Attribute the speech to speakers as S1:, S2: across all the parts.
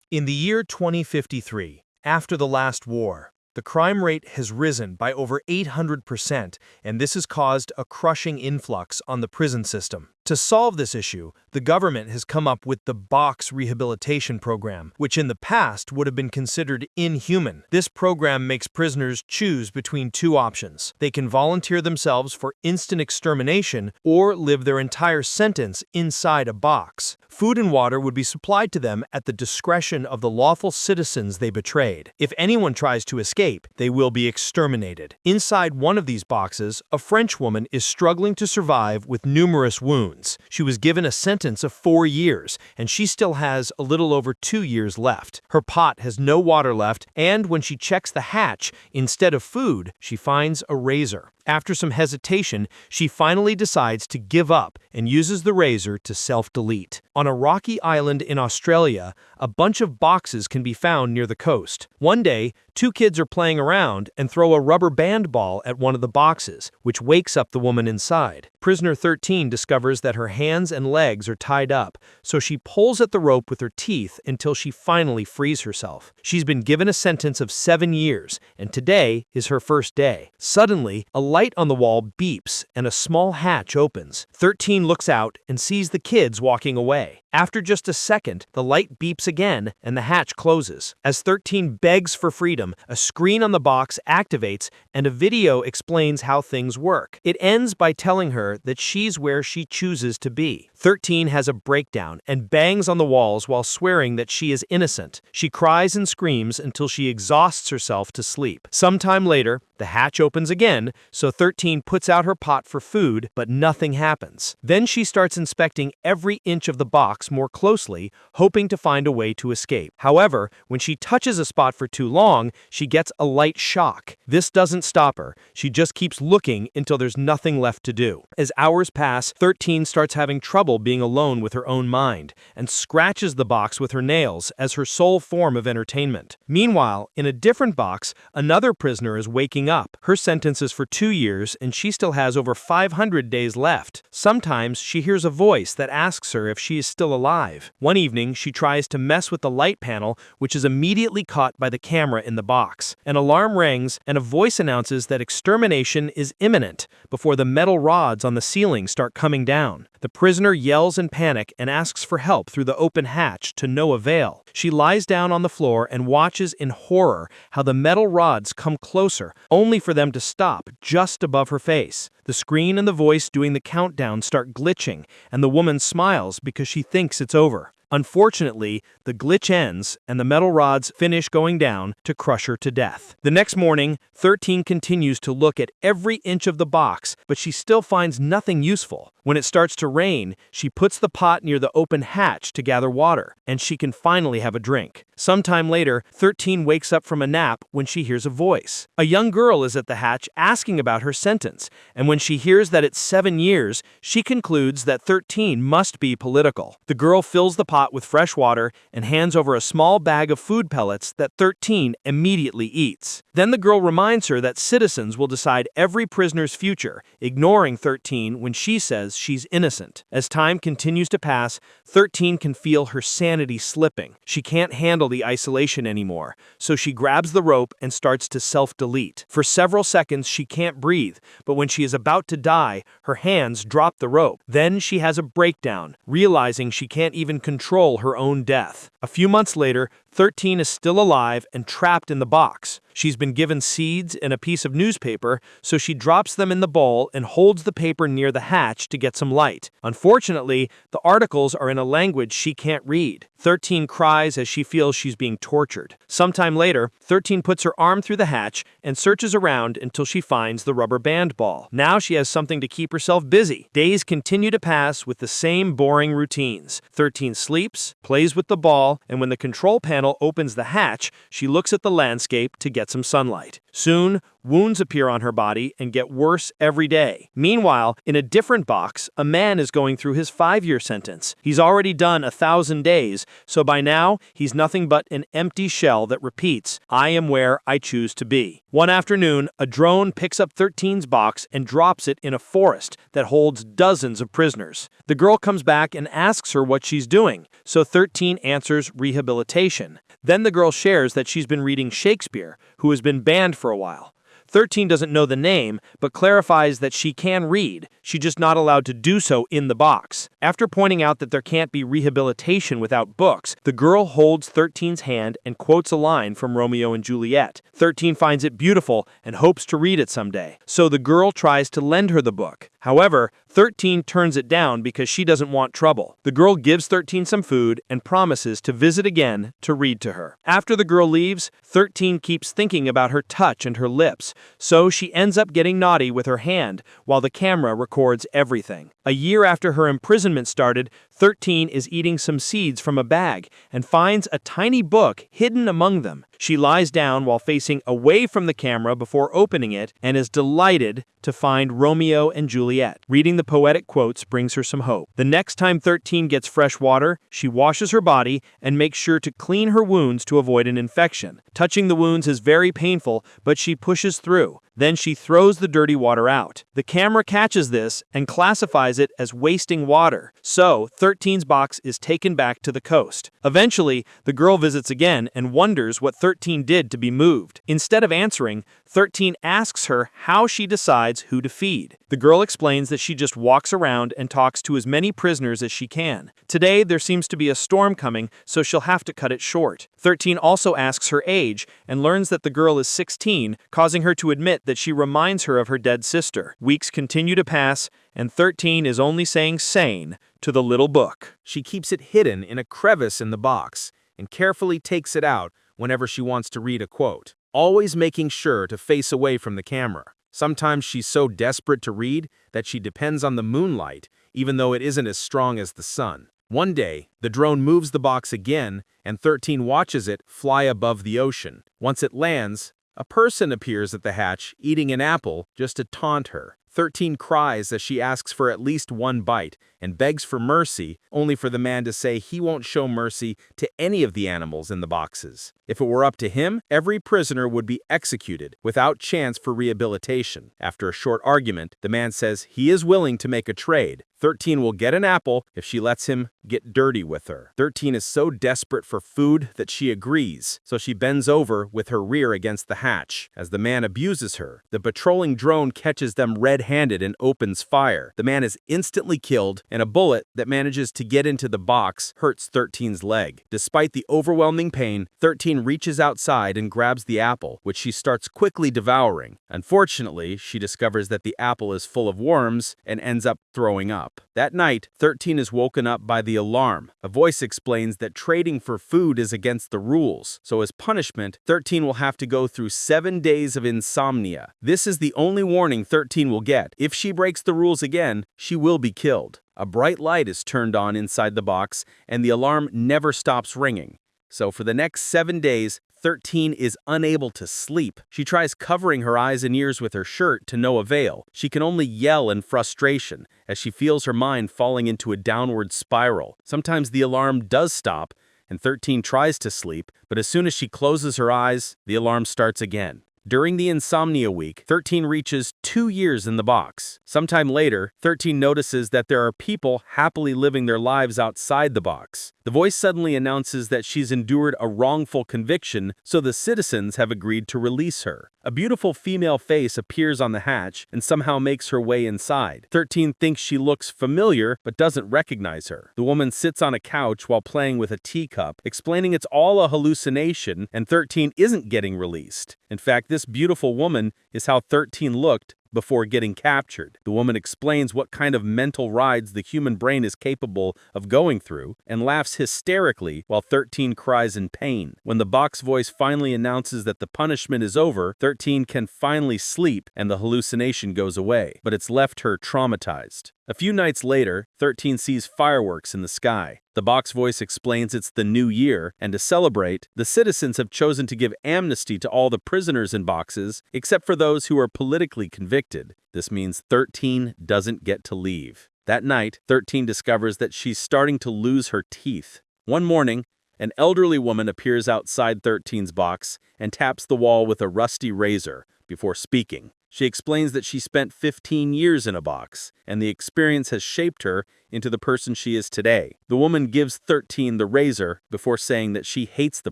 S1: In the year 2053, after the last war, the crime rate has risen by over 800%, and this has caused a crushing influx on the prison system. To solve this issue, the government has come up with the Box Rehabilitation Program, which in the past would have been considered inhuman. This program makes prisoners choose between two options. They can volunteer themselves for instant extermination or live their entire sentence inside a box. Food and water would be supplied to them at the discretion of the lawful citizens they betrayed. If anyone tries to escape, they will be exterminated. Inside one of these boxes, a French woman is struggling to survive with numerous wounds. She was given a sentence of 4 years, and she still has a little over 2 years left. Her pot has no water left, and when she checks the hatch, instead of food, she finds a razor. After some hesitation, she finally decides to give up and uses the razor to self-delete. On a rocky island in Australia, a bunch of boxes can be found near the coast. One day, 2 kids are playing around and throw a rubber band ball at one of the boxes, which wakes up the woman inside. Prisoner 13 discovers that her hands and legs are tied up, so she pulls at the rope with her teeth until she finally frees herself. She's been given a sentence of 7 years, and today is her first day. Suddenly, a light on the wall beeps and a small hatch opens. 13 looks out and sees the kids walking away. After just a second, the light beeps again and the hatch closes. As 13 begs for freedom, a screen on the box activates and a video explains how things work. It ends by telling her that she's where she chooses to be. 13 has a breakdown and bangs on the walls while swearing that she is innocent. She cries and screams until she exhausts herself to sleep. Sometime later, the hatch opens again, so 13 puts out her pot for food, but nothing happens. Then she starts inspecting every inch of the box more closely, hoping to find a way to escape. However, when she touches a spot for too long, she gets a light shock. This doesn't stop her. She just keeps looking until there's nothing left to do. As hours pass, 13 starts having trouble being alone with her own mind and scratches the box with her nails as her sole form of entertainment. Meanwhile, in a different box, another prisoner is waking up. Her sentence is for 2 years and she still has over 500 days left. Sometimes she hears a voice that asks her if she is still alive. One evening, she tries to mess with the light panel, which is immediately caught by the camera in the box. An alarm rings and a voice announces that extermination is imminent before the metal rods on the ceiling start coming down. The prisoner yells in panic and asks for help through the open hatch to no avail. She lies down on the floor and watches in horror how the metal rods come closer, only for them to stop just above her face. The screen and the voice doing the countdown start glitching, and the woman smiles because she thinks it's over. Unfortunately, the glitch ends and the metal rods finish going down to crush her to death. The next morning, 13 continues to look at every inch of the box, but she still finds nothing useful. When it starts to rain, she puts the pot near the open hatch to gather water, and she can finally have a drink. Sometime later, 13 wakes up from a nap when she hears a voice. A young girl is at the hatch asking about her sentence, and when she hears that it's 7 years, she concludes that 13 must be political. The girl fills the pot with fresh water and hands over a small bag of food pellets that 13 immediately eats. Then the girl reminds her that citizens will decide every prisoner's future, ignoring 13 when she says she's innocent. As time continues to pass, 13 can feel her sanity slipping. She can't handle the isolation anymore, so she grabs the rope and starts to self-delete. For several seconds, she can't breathe, but when she is about to die, her hands drop the rope. Then she has a breakdown, realizing she can't even control her own death. A few months later, 13 is still alive and trapped in the box. She's been given seeds and a piece of newspaper, so she drops them in the bowl and holds the paper near the hatch to get some light. Unfortunately, the articles are in a language she can't read. 13 cries as she feels she's being tortured. Sometime later, 13 puts her arm through the hatch and searches around until she finds the rubber band ball. Now she has something to keep herself busy. Days continue to pass with the same boring routines. 13 sleeps, plays with the ball, and when the control panel opens the hatch, she looks at the landscape to get some sunlight. Soon, Wounds appear on her body and get worse every day. Meanwhile, in a different box, a man is going through his 5-year sentence. He's already done 1,000 days, so by now, he's nothing but an empty shell that repeats, "I am where I choose to be." One afternoon, a drone picks up 13's box and drops it in a forest that holds dozens of prisoners. The girl comes back and asks her what she's doing, so 13 answers rehabilitation. Then the girl shares that she's been reading Shakespeare, who has been banned for a while. 13 doesn't know the name, but clarifies that she can read, she's just not allowed to do so in the box. After pointing out that there can't be rehabilitation without books, the girl holds 13's hand and quotes a line from Romeo and Juliet. 13 finds it beautiful and hopes to read it someday, so the girl tries to lend her the book. However, 13 turns it down because she doesn't want trouble. The girl gives 13 some food and promises to visit again to read to her. After the girl leaves, 13 keeps thinking about her touch and her lips, so she ends up getting naughty with her hand while the camera records everything. A year after her imprisonment started, 13 is eating some seeds from a bag and finds a tiny book hidden among them. She lies down while facing away from the camera before opening it and is delighted to find Romeo and Juliet. Reading the poetic quotes brings her some hope. The next time 13 gets fresh water, she washes her body and makes sure to clean her wounds to avoid an infection. Touching the wounds is very painful, but she pushes through. Then she throws the dirty water out. The camera catches this and classifies it as wasting water, so 13's box is taken back to the coast. Eventually, the girl visits again and wonders what 13 did to be moved. Instead of answering, 13 asks her how she decides who to feed. The girl explains that she just walks around and talks to as many prisoners as she can. Today, there seems to be a storm coming, so she'll have to cut it short. 13 also asks her age and learns that the girl is 16, causing her to admit that she reminds her of her dead sister. Weeks continue to pass, and 13 is only saying sane to the little book.
S2: She keeps it hidden in a crevice in the box and carefully takes it out whenever she wants to read a quote, always making sure to face away from the camera. Sometimes she's so desperate to read that she depends on the moonlight, even though it isn't as strong as the sun. One day, the drone moves the box again, and 13 watches it fly above the ocean. Once it lands, a person appears at the hatch eating an apple just to taunt her. 13 cries as she asks for at least one bite and begs for mercy, only for the man to say he won't show mercy to any of the animals in the boxes. If it were up to him, every prisoner would be executed without chance for rehabilitation. After a short argument, the man says he is willing to make a trade. 13 will get an apple if she lets him get dirty with her. 13 is so desperate for food that she agrees, so she bends over with her rear against the hatch. As the man abuses her, the patrolling drone catches them red-handed and opens fire. The man is instantly killed, and a bullet that manages to get into the box hurts 13's leg. Despite the overwhelming pain, 13 reaches outside and grabs the apple, which she starts quickly devouring. Unfortunately, she discovers that the apple is full of worms and ends up throwing up. That night, 13 is woken up by the alarm. A voice explains that trading for food is against the rules, so as punishment, 13 will have to go through 7 days of insomnia. This is the only warning 13 will get. If she breaks the rules again, she will be killed. A bright light is turned on inside the box, and the alarm never stops ringing. So for the next 7 days, 13 is unable to sleep. She tries covering her eyes and ears with her shirt to no avail. She can only yell in frustration as she feels her mind falling into a downward spiral. Sometimes the alarm does stop, and 13 tries to sleep, but as soon as she closes her eyes, the alarm starts again. During the insomnia week, 13 reaches 2 years in the box. Sometime later, 13 notices that there are people happily living their lives outside the box. The voice suddenly announces that she's endured a wrongful conviction, so the citizens have agreed to release her. A beautiful female face appears on the hatch and somehow makes her way inside. 13 thinks she looks familiar but doesn't recognize her. The woman sits on a couch while playing with a teacup, explaining it's all a hallucination and 13 isn't getting released. In fact, this beautiful woman is how 13 looked before getting captured. The woman explains what kind of mental rides the human brain is capable of going through and laughs hysterically while 13 cries in pain. When the box voice finally announces that the punishment is over, 13 can finally sleep and the hallucination goes away, but it's left her traumatized. A few nights later, 13 sees fireworks in the sky. The box voice explains it's the new year, and to celebrate, the citizens have chosen to give amnesty to all the prisoners in boxes, except for those who are politically convicted. This means 13 doesn't get to leave. That night, 13 discovers that she's starting to lose her teeth. One morning, an elderly woman appears outside 13's box and taps the wall with a rusty razor before speaking. She explains that she spent 15 years in a box, and the experience has shaped her into the person she is today. The woman gives 13 the razor before saying that she hates the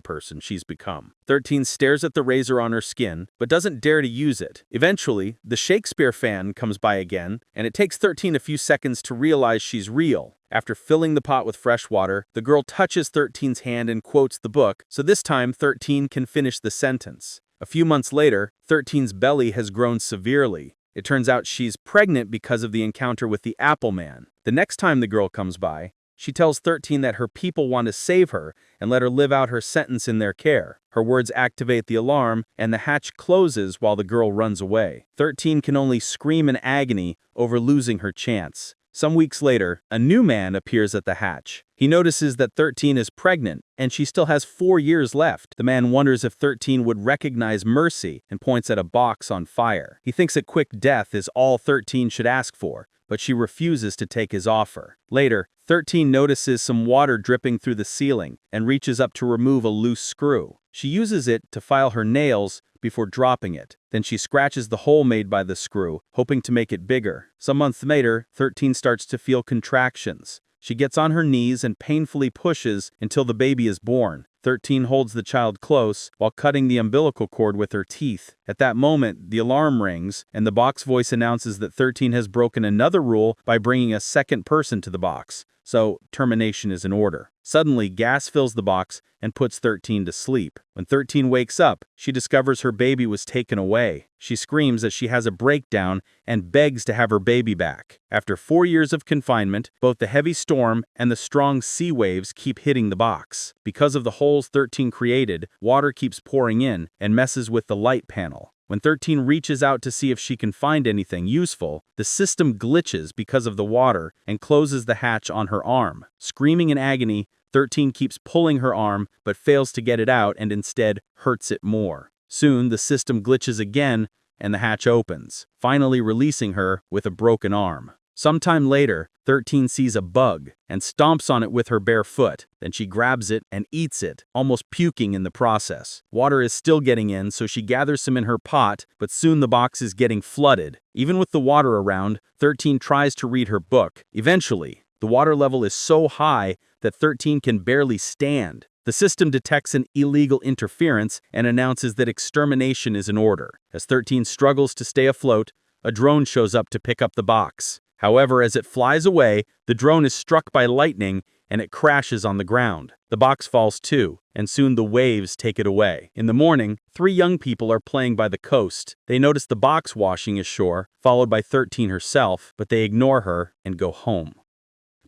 S2: person she's become. 13 stares at the razor on her skin, but doesn't dare to use it. Eventually, the Shakespeare fan comes by again, and it takes 13 a few seconds to realize she's real. After filling the pot with fresh water, the girl touches 13's hand and quotes the book, so this time 13 can finish the sentence. A few months later, 13's belly has grown severely. It turns out she's pregnant because of the encounter with the Apple Man. The next time the girl comes by, she tells 13 that her people want to save her and let her live out her sentence in their care. Her words activate the alarm, and the hatch closes while the girl runs away. 13 can only scream in agony over losing her chance. Some weeks later, a new man appears at the hatch. He notices that 13 is pregnant, and she still has 4 years left. The man wonders if 13 would recognize mercy and points at a box on fire. He thinks a quick death is all 13 should ask for, but she refuses to take his offer. Later, 13 notices some water dripping through the ceiling and reaches up to remove a loose screw. She uses it to file her nails before dropping it. Then she scratches the hole made by the screw, hoping to make it bigger. Some months later, 13 starts to feel contractions. She gets on her knees and painfully pushes until the baby is born. 13 holds the child close while cutting the umbilical cord with her teeth. At that moment, the alarm rings, and the box voice announces that 13 has broken another rule by bringing a second person to the box, so termination is in order. Suddenly, gas fills the box and puts 13 to sleep. When 13 wakes up, she discovers her baby was taken away. She screams that she has a breakdown and begs to have her baby back. After 4 years of confinement, both the heavy storm and the strong sea waves keep hitting the box. Because of the holes 13 created, water keeps pouring in and messes with the light panel. When 13 reaches out to see if she can find anything useful, the system glitches because of the water and closes the hatch on her arm. Screaming in agony, 13 keeps pulling her arm but fails to get it out and instead hurts it more. Soon, the system glitches again and the hatch opens, finally releasing her with a broken arm. Sometime later, 13 sees a bug and stomps on it with her bare foot. Then she grabs it and eats it, almost puking in the process. Water is still getting in, so she gathers some in her pot, but soon the box is getting flooded. Even with the water around, 13 tries to read her book. Eventually, the water level is so high that 13 can barely stand. The system detects an illegal interference and announces that extermination is in order. As 13 struggles to stay afloat, a drone shows up to pick up the box. However, as it flies away, the drone is struck by lightning and it crashes on the ground. The box falls too, and soon the waves take it away. In the morning, 3 young people are playing by the coast. They notice the box washing ashore, followed by 13 herself, but they ignore her and go home.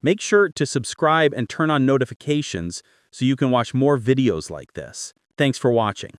S2: Make sure to subscribe and turn on notifications so you can watch more videos like this. Thanks for watching.